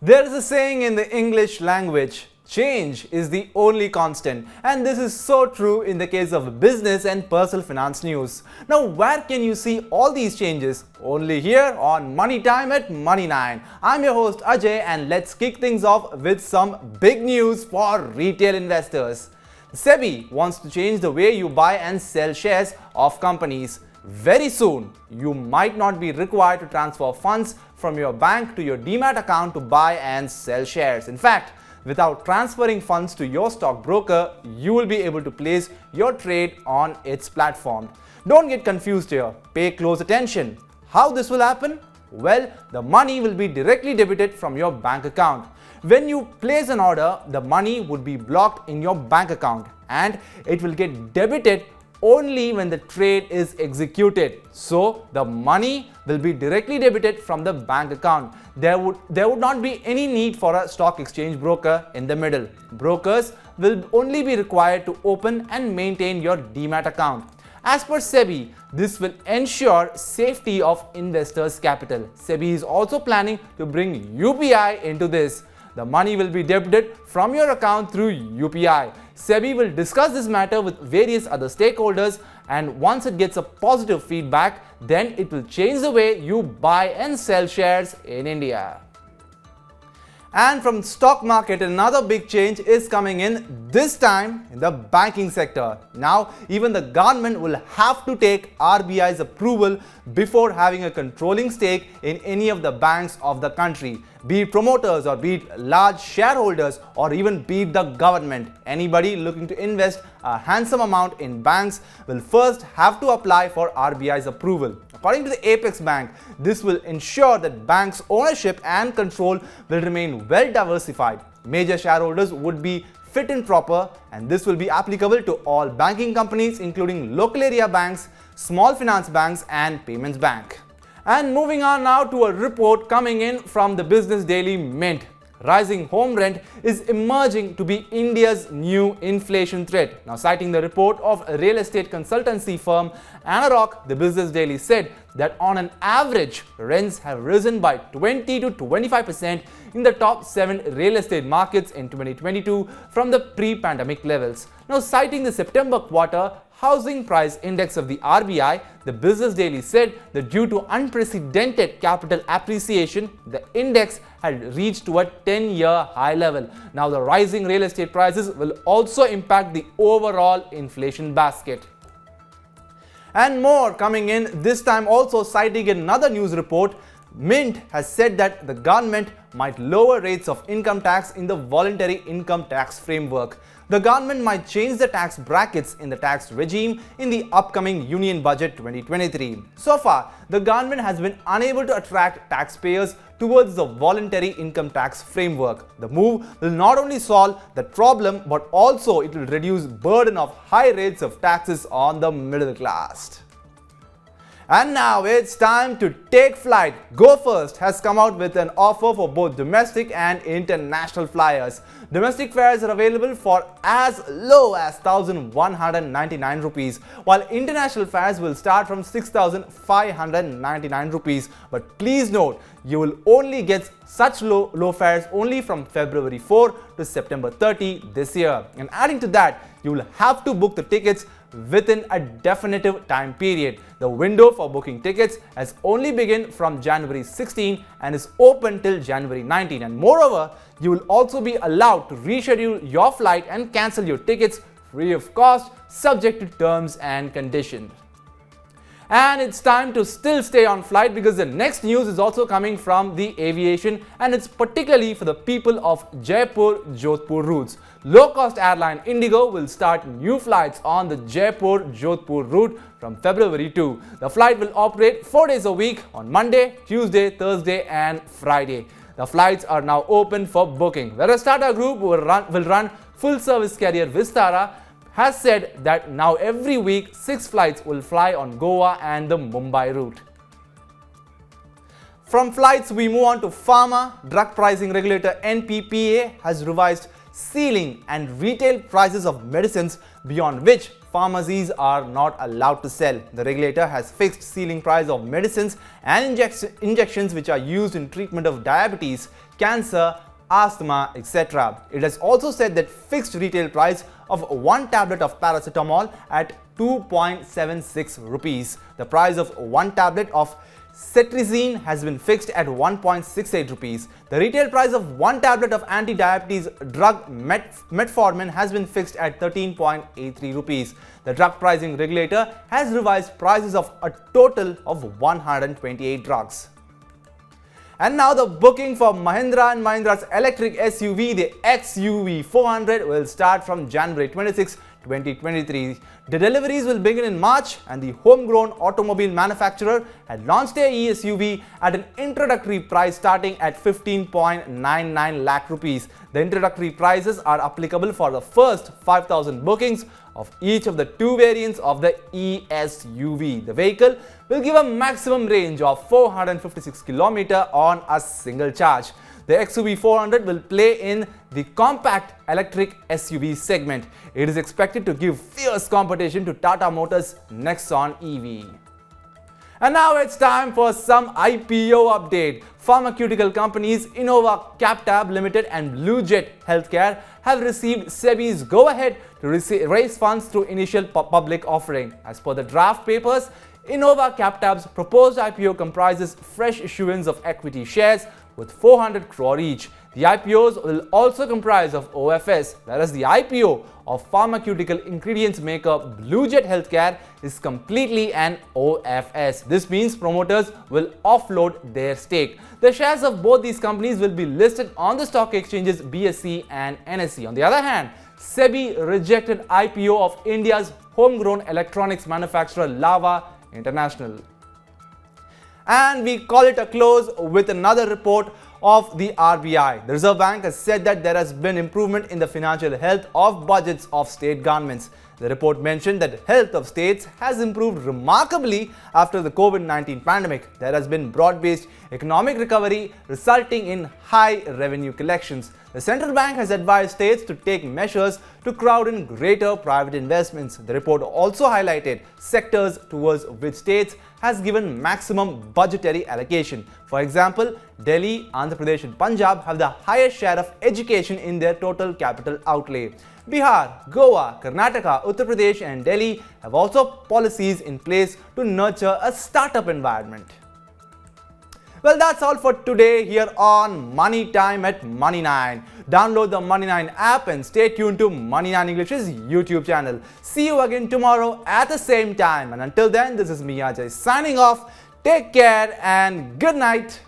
There is a saying in the English language, change is the only constant, and this is so true in the case of business and personal finance news. Now, where can you see all these changes? Only here on Money Time at Money9. I'm your host Ajay, and let's kick things off with some big news for retail investors. SEBI wants to change the way you buy and sell shares of companies. Very soon, you might not be required to transfer funds from your bank to your demat account to buy and sell shares. In fact, without transferring funds to your stockbroker, you will be able to place your trade on its platform. Don't get confused here. Pay close attention. How this will happen? Well, the money will be directly debited from your bank account. When you place an order, the money would be blocked in your bank account and it will get debited only when the trade is executed. So the money will be directly debited from the bank account. There would not be any need for a stock exchange broker in the middle. Brokers will only be required to open and maintain your demat account. As per SEBI, this will ensure safety of investors' capital. SEBI is also planning to bring UPI into this. The money will be debited from your account through UPI. SEBI will discuss this matter with various other stakeholders, and once it gets a positive feedback, then it will change the way you buy and sell shares in India. And from stock market, another big change is coming in, this time in the banking sector. Now, even the government will have to take RBI's approval before having a controlling stake in any of the banks of the country. Be it promoters or be it large shareholders or even be it the government. Anybody looking to invest a handsome amount in banks will first have to apply for RBI's approval. According to the Apex Bank, this will ensure that banks' ownership and control will remain well diversified. Major shareholders would be fit and proper, and this will be applicable to all banking companies including local area banks, small finance banks and payments bank. And moving on now to a report coming in from the Business Daily Mint. Rising home rent is emerging to be India's new inflation threat. Now, citing the report of a real estate consultancy firm Anarock, the Business Daily said that on an average, rents have risen by 20 to 25% in the top 7 real estate markets in 2022 from the pre-pandemic levels. Now, citing the September quarter housing price index of the RBI, the Business Daily said that due to unprecedented capital appreciation, the index had reached to a 10-year high level. Now, the rising real estate prices will also impact the overall inflation basket. And more coming in, this time also citing another news report. Mint has said that the government might lower rates of income tax in the voluntary income tax framework. The government might change the tax brackets in the tax regime in the upcoming Union Budget 2023. So far, the government has been unable to attract taxpayers towards the voluntary income tax framework. The move will not only solve the problem, but also it will reduce burden of high rates of taxes on the middle class. And now it's time to take flight. Go First has come out with an offer for both domestic and international flyers. Domestic fares are available for as low as 1,199 rupees, while international fares will start from 6,599 rupees. But please note, you will only get such low fares only from February 4 to September 30 this year. And adding to that, you will have to book the tickets within a definitive time period. The window for booking tickets has only begun from January 16 and is open till January 19. And moreover, you will also be allowed to reschedule your flight and cancel your tickets free of cost, subject to terms and conditions. And it's time to still stay on flight because the next news is also coming from the aviation, and it's particularly for the people of Jaipur-Jodhpur routes. Low-cost airline Indigo will start new flights on the Jaipur-Jodhpur route from February 2. The flight will operate 4 days a week on Monday, Tuesday, Thursday and Friday. The flights are now open for booking. The Tata Group will run full-service carrier Vistara has said that now every week 6 flights will fly on Goa and the Mumbai route. From flights, we move on to pharma. Drug pricing regulator NPPA has revised ceiling and retail prices of medicines beyond which pharmacies are not allowed to sell. The regulator has fixed ceiling price of medicines and injections which are used in treatment of diabetes, cancer, asthma, etc. It has also said that fixed retail price of one tablet of paracetamol at 2.76 rupees. The price of one tablet of cetirizine has been fixed at 1.68 rupees. The retail price of one tablet of anti-diabetes drug metformin has been fixed at 13.83 rupees. The drug pricing regulator has revised prices of a total of 128 drugs. And now the booking for Mahindra & Mahindra's electric SUV, the XUV400, will start from January 26, 2023. The deliveries will begin in March, and the homegrown automobile manufacturer had launched their eSUV at an introductory price starting at 15.99 lakh rupees. The introductory prices are applicable for the first 5,000 bookings of each of the two variants of the eSUV. The vehicle will give a maximum range of 456 km on a single charge. The XUV400 will play in the compact electric SUV segment. It is expected to give fierce competition to Tata Motors' Nexon EV. And now it's time for some IPO update. Pharmaceutical companies Innova Captab Limited and Bluejet Healthcare have received SEBI's go-ahead to raise funds through initial public offering. As per the draft papers, Innova Captab's proposed IPO comprises fresh issuance of equity shares with 400 crore each. The IPOs will also comprise of OFS, whereas the IPO of pharmaceutical ingredients maker Bluejet Healthcare is completely an OFS. This means promoters will offload their stake. The shares of both these companies will be listed on the stock exchanges BSE and NSE. On the other hand, SEBI rejected IPO of India's homegrown electronics manufacturer Lava International. And we call it a close with another report of the RBI. The Reserve Bank has said that there has been improvement in the financial health of budgets of state governments. The report mentioned that health of states has improved remarkably after the COVID-19 pandemic. There has been broad-based economic recovery resulting in high revenue collections. The central bank has advised states to take measures to crowd in greater private investments. The report also highlighted sectors towards which states has given maximum budgetary allocation. For example, Delhi, Andhra Pradesh and Punjab have the highest share of education in their total capital outlay. Bihar, Goa, Karnataka, Uttar Pradesh and Delhi have also policies in place to nurture a startup environment. Well, that's all for today here on Money Time at Money9. Download the Money9 app and stay tuned to Money9 English's YouTube channel. See you again tomorrow at the same time. And until then, this is me, Ajay, signing off. Take care and good night.